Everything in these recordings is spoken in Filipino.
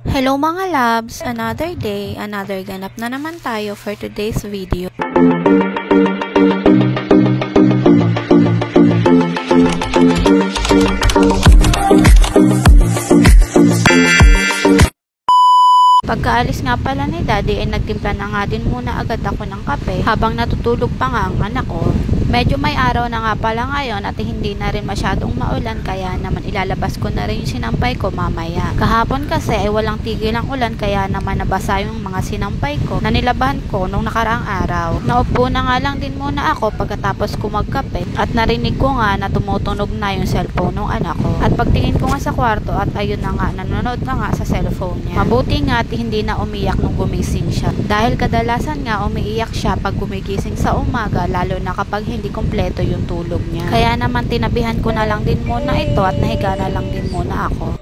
Hello mga loves! Another day, another ganap na naman tayo for today's video. Pagkaalis nga pala ni Daddy ay nagtimpla na nga din muna agad ako ng kape habang natutulog pa nga ang anak ko. Medyo may araw na nga pala ngayon at hindi na rin masyadong maulan kaya naman ilalabas ko na rin yung sinampay ko mamaya. Kahapon kasi ay walang tigil ang ulan kaya naman nabasa yung mga sinampay ko na nilabahan ko nung nakaraang araw. Naupo na nga lang din muna ako pagkatapos ko magkape at narinig ko nga na tumutunog na yung cellphone ng anak ko. At pagtingin ko nga sa kwarto at ayun na nga nanonood na nga sa cellphone niya. Mabuti nga at hindi na umiyak nung gumising siya. Dahil kadalasan nga umiiyak siya pag gumigising sa umaga lalo na kapag hindi kompleto yung tulog niya. Kaya naman tinabihan ko na lang din muna ito at nahiga na lang din muna ako.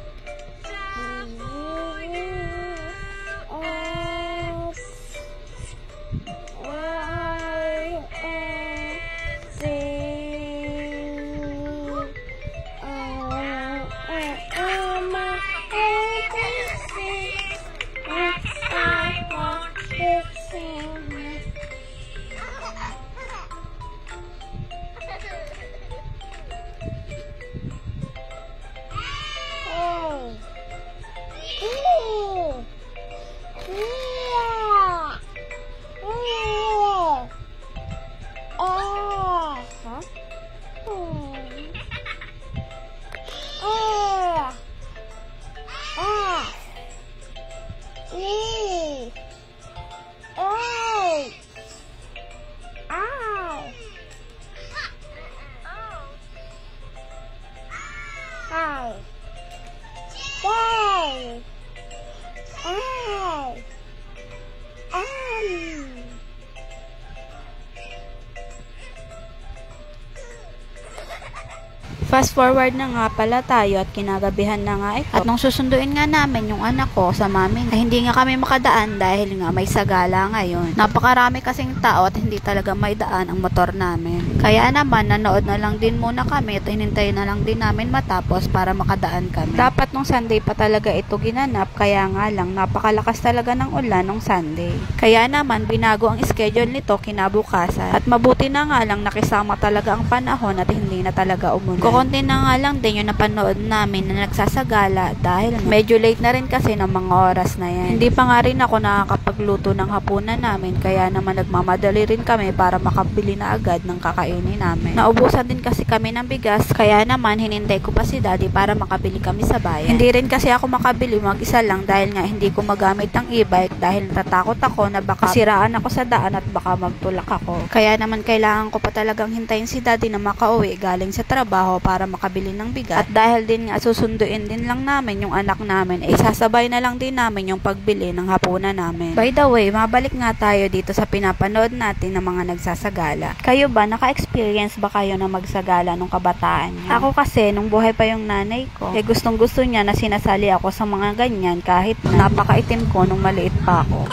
Fast forward na nga pala tayo at kinagabihan na nga ito. At nung susunduin nga namin yung anak ko sa mami, ay hindi nga kami makadaan dahil nga may sagala ngayon. Napakarami kasing tao at hindi talaga may daan ang motor namin. Kaya naman nanood na lang din muna kami at hinintay na lang din namin matapos para makadaan kami. Dapat nung Sunday pa talaga ito ginanap kaya nga lang napakalakas talaga ng ulan nung Sunday. Kaya naman binago ang schedule nito kinabukasan. At mabuti na nga lang nakisama talaga ang panahon at hindi na talaga umulan. Konti na nga lang din yung napanood namin na nagsasagala dahil medyo late na rin kasi ng mga oras na yan. Hindi pa nga rin ako nakakapagluto ng hapunan namin kaya naman nagmamadali rin kami para makabili na agad ng kakainin namin. Naubusan din kasi kami ng bigas kaya naman hinintay ko pa si Daddy para makabili kami sa bayan. Hindi rin kasi ako makabili mag-isa lang dahil nga hindi ko magamit ang e-bike dahil natatakot ako na baka siraan ako sa daan at baka magtulak ako. Kaya naman kailangan ko pa talagang hintayin si Daddy na makauwi galing sa trabaho para makabili ng bigas. At dahil din nga susunduin din lang namin yung anak namin, ay sasabay na lang din namin yung pagbili ng hapunan namin. By the way, mabalik nga tayo dito sa pinapanood natin ng mga nagsasagala. Kayo ba, naka-experience ba kayo na magsagala nung kabataan niyo? Ako kasi, nung buhay pa yung nanay ko, eh gustong gusto niya na sinasali ako sa mga ganyan kahit na napakaitim ko nung maliit pa ako.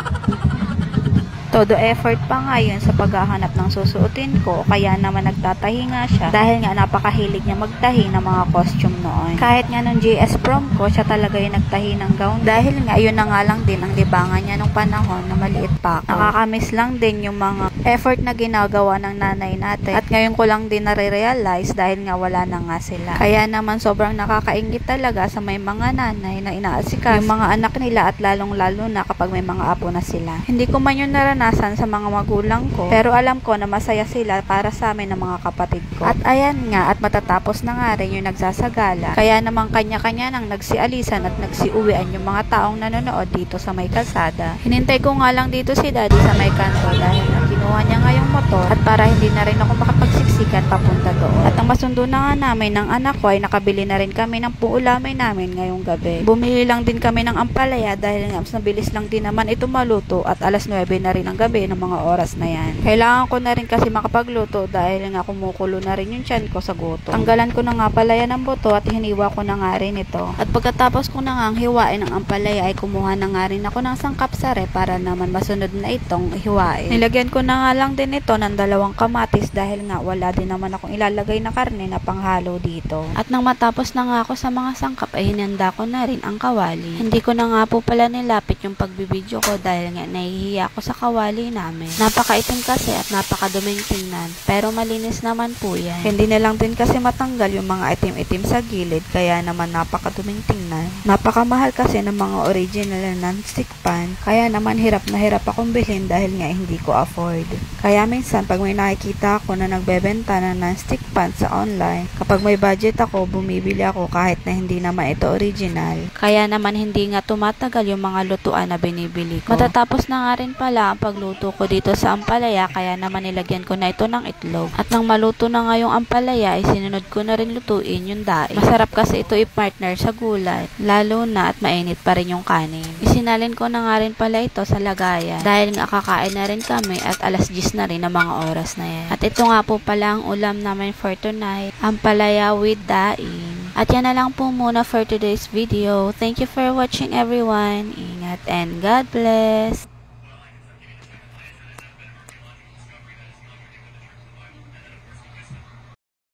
Todo effort pa nga yun sa paghahanap ng susuotin ko, kaya naman nagtatahi nga siya dahil nga napakahilig niya magtahi ng mga costume noon. Kahit nga nung JS prom ko, siya talaga yung nagtahi ng gown dahil nga yun na nga lang din ang libangan niya nung panahon na maliit pa ako. Nakakamiss lang din yung mga effort na ginagawa ng nanay natin at ngayon ko lang din nare-realize dahil nga wala na nga sila. Kaya naman sobrang nakakaingit talaga sa may mga nanay na inaasikaso yung mga anak nila at lalong-lalo na kapag may mga apo na sila. Hindi ko man yun naranasan sa mga magulang ko pero alam ko na masaya sila para sa amin ng mga kapatid ko. At ayan nga at matatapos na nga rin yung nagsasagala kaya naman kanya-kanya nang nagsialisan at nagsiuwian yung mga taong nanonood dito sa may kalsada. Hinintay ko nga lang dito si Daddy sa may kanto dahil kinuha niya nga yung motor at para hindi na rin ako makapagsiksikan papunta doon. At ang masundo na nga namin ng anak ko ay nakabili na rin kami ng puulamay namin ngayong gabi. Bumili lang din kami ng ampalaya dahil nga mas nabilis lang din naman ito maluto at alas 9 na rin ng gabi ng mga oras na yan. Kailangan ko na rin kasi makapagluto dahil nga kumukulo na rin yung tiyan ko sa gutom. Tanggalan ko na nga palaya ng buto at hiniwa ko na nga rin ito. At pagkatapos ko na nga hiwain ang ampalaya ay kumuha na nga rin ako ng sangkap sare para naman masunod na itong hiwain. Nilagyan ko na na nga lang din ito ng 2 kamatis dahil nga wala din naman akong ilalagay na karne na panghalo dito. At nang matapos na nga ako sa mga sangkap ay hinanda ko na rin ang kawali. Hindi ko na nga po pala nilapit yung pagbibideo ko dahil nga nahihiya ako sa kawali namin. Napakaitim kasi at napakaduming tingnan, pero malinis naman po yan. Hindi na lang din kasi matanggal yung mga itim-itim sa gilid kaya naman napakaduming tingnan. Napakamahal kasi ng mga original na non-stick pan kaya naman hirap na hirap akong bilhin dahil nga hindi ko afford. Kaya minsan pag may nakikita ako na nagbebenta ng non-stick pan sa online, kapag may budget ako, bumibili ako kahit na hindi naman ito original. Kaya naman hindi nga tumatagal yung mga lutuan na binibili ko. Matatapos na nga rin pala ang pagluto ko dito sa ampalaya kaya naman nilagyan ko na ito ng itlog. At nang maluto na nga yung ampalaya ay sinunod ko na rin lutuin yung daing. Masarap kasi ito i-partner sa gulay, lalo na at mainit pa rin yung kanin. Isinalin ko na nga rin pala ito sa lagayan dahil nga kakain na rin kami at alas 10 na rin ang mga oras na yan. At ito nga po pala ang ulam namin for tonight, ampalaya with daing. At yan na lang po muna for today's video. Thank you for watching everyone. Ingat and God bless.